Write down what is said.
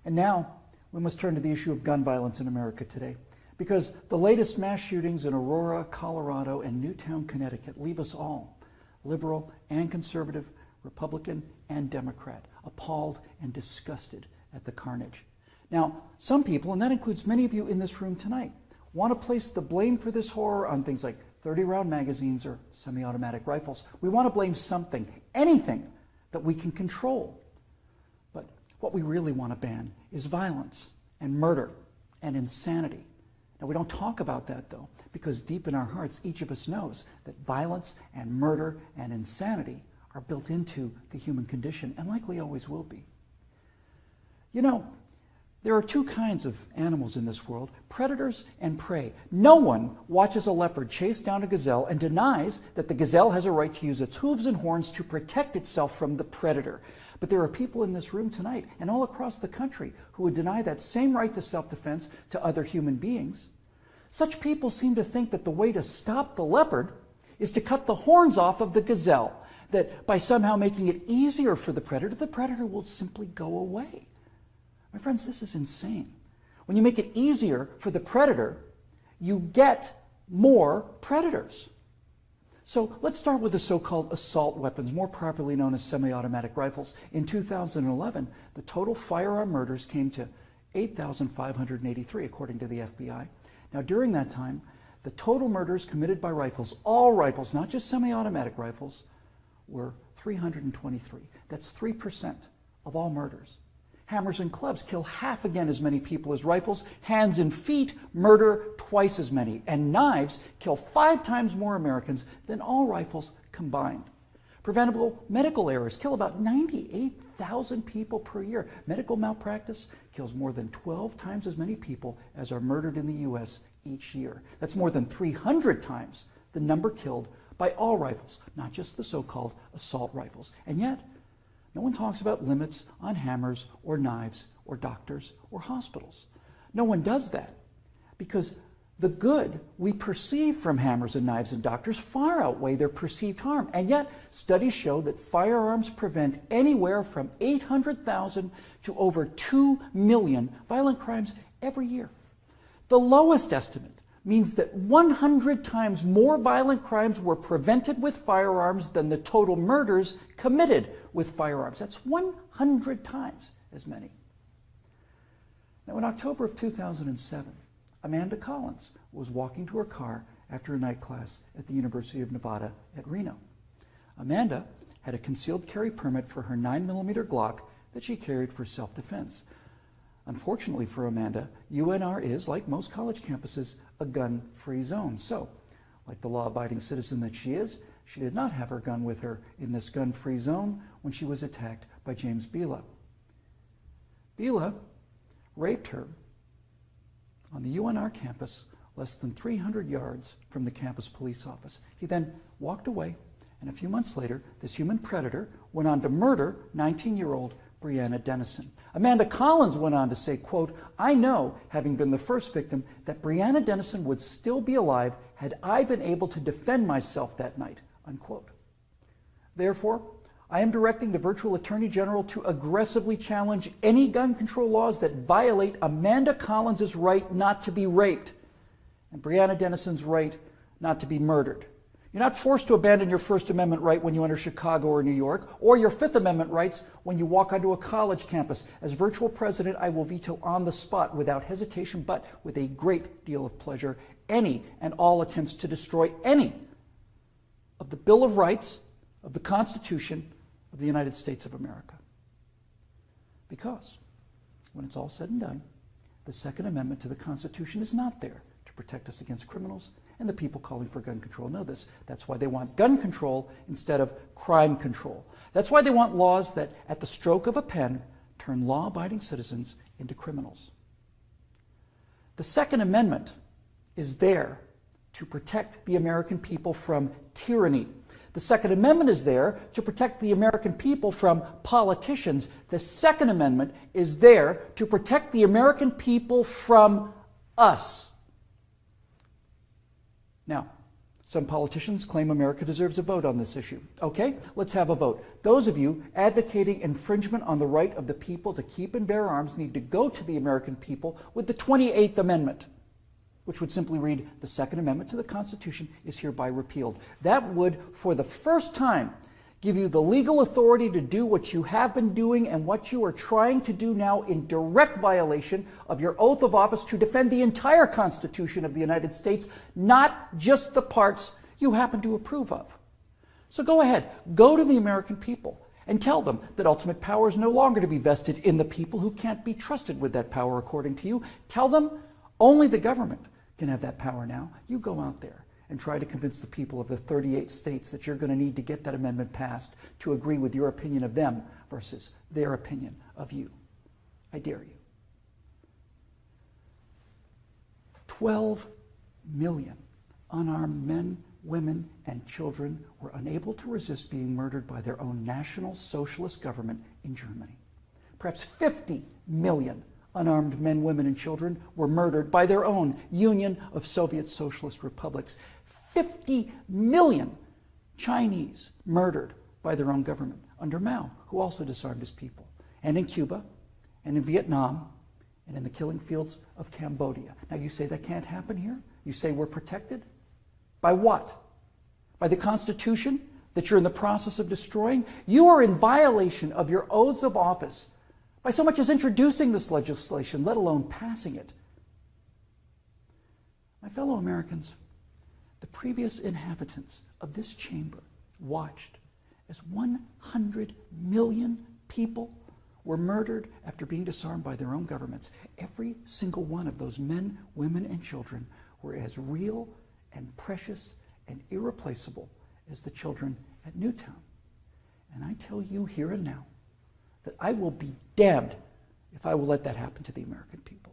And now we must turn to the issue of gun violence in America today, because the latest mass shootings in Aurora, Colorado, and Newtown, Connecticut leave us all, liberal and conservative, Republican and Democrat, appalled and disgusted at the carnage. Now, some people, and that includes many of you in this room tonight, want to place the blame for this horror on things like 30-round magazines or semi-automatic rifles. We want to blame something, anything that we can control. But what we really want to ban is violence and murder and insanity. Now, we don't talk about that, though, because deep in our hearts, each of us knows that violence and murder and insanity are built into the human condition and likely always will be. You know, there are two kinds of animals in this world, predators and prey. No one watches a leopard chase down a gazelle and denies that the gazelle has a right to use its hooves and horns to protect itself from the predator. But there are people in this room tonight and all across the country who would deny that same right to self-defense to other human beings. Such people seem to think that the way to stop the leopard is to cut the horns off of the gazelle, that by somehow making it easier for the predator will simply go away. My friends, this is insane. When you make it easier for the predator, you get more predators. So let's start with the so-called assault weapons, more properly known as semi-automatic rifles. In 2011, the total firearm murders came to 8,583, according to the FBI. Now, during that time, the total murders committed by rifles, all rifles, not just semi-automatic rifles, were 323. That's 3% of all murders. Hammers and clubs kill half again as many people as rifles. Hands and feet murder twice as many. And knives kill 5 times more Americans than all rifles combined. Preventable medical errors kill about 98,000 people per year. Medical malpractice kills more than 12 times as many people as are murdered in the U.S. each year. That's more than 300 times the number killed by all rifles, not just the so-called assault rifles. And yet, no one talks about limits on hammers or knives or doctors or hospitals. No one does that because the good we perceive from hammers and knives and doctors far outweigh their perceived harm. And yet, studies show that firearms prevent anywhere from 800,000 to over 2 million violent crimes every year. The lowest estimate means that 100 times more violent crimes were prevented with firearms than the total murders committed with firearms. That's 100 times as many. Now, in October of 2007, Amanda Collins was walking to her car after a night class at the University of Nevada at Reno. Amanda had a concealed carry permit for her 9mm Glock that she carried for self-defense. Unfortunately for Amanda, UNR is, like most college campuses, a gun-free zone. So, like the law-abiding citizen that she is, she did not have her gun with her in this gun-free zone when she was attacked by James Bila. Bila raped her on the UNR campus less than 300 yards from the campus police office. He then walked away, and a few months later, this human predator went on to murder 19-year-old Breonna Dennison. Amanda Collins went on to say, quote, "I know, having been the first victim, that Breonna Dennison would still be alive had I been able to defend myself that night," unquote. Therefore, I am directing the virtual Attorney General to aggressively challenge any gun control laws that violate Amanda Collins' right not to be raped and Breonna Dennison's right not to be murdered. You're not forced to abandon your First Amendment right when you enter Chicago or New York, or your Fifth Amendment rights when you walk onto a college campus. As virtual president, I will veto on the spot, without hesitation, but with a great deal of pleasure, any and all attempts to destroy any of the Bill of Rights, of the Constitution of the United States of America. Because, when it's all said and done, the Second Amendment to the Constitution is not there to protect us against criminals, and the people calling for gun control know this. That's why they want gun control instead of crime control. That's why they want laws that, at the stroke of a pen, turn law-abiding citizens into criminals. The Second Amendment is there to protect the American people from tyranny. The Second Amendment is there to protect the American people from politicians. The Second Amendment is there to protect the American people from us. Now, Some politicians claim America deserves a vote on this issue. Okay, let's have a vote. Those of you advocating infringement on the right of the people to keep and bear arms need to go to the American people with the 28th Amendment, which would simply read, the Second Amendment to the Constitution is hereby repealed. That would, for the first time, give you the legal authority to do what you have been doing and what you are trying to do now in direct violation of your oath of office to defend the entire Constitution of the United States, not just the parts you happen to approve of. So go ahead, go to the American people and tell them that ultimate power is no longer to be vested in the people who can't be trusted with that power according to you. Tell them only the government can have that power now. You go out there and try to convince the people of the 38 states that you're going to need to get that amendment passed to agree with your opinion of them versus their opinion of you. I dare you. 12 million unarmed men, women, and children were unable to resist being murdered by their own National Socialist government in Germany. Perhaps 50 million unarmed men, women, and children were murdered by their own Union of Soviet Socialist Republics. 50 million Chinese murdered by their own government under Mao, who also disarmed his people. And in Cuba, and in Vietnam, and in the killing fields of Cambodia. Now you say that can't happen here? You say we're protected? By what? By the Constitution that you're in the process of destroying? You are in violation of your oaths of office by so much as introducing this legislation, let alone passing it. My fellow Americans, the previous inhabitants of this chamber watched as 100 million people were murdered after being disarmed by their own governments. Every single one of those men, women, and children were as real and precious and irreplaceable as the children at Newtown. And I tell you here and now that I will be damned if I will let that happen to the American people.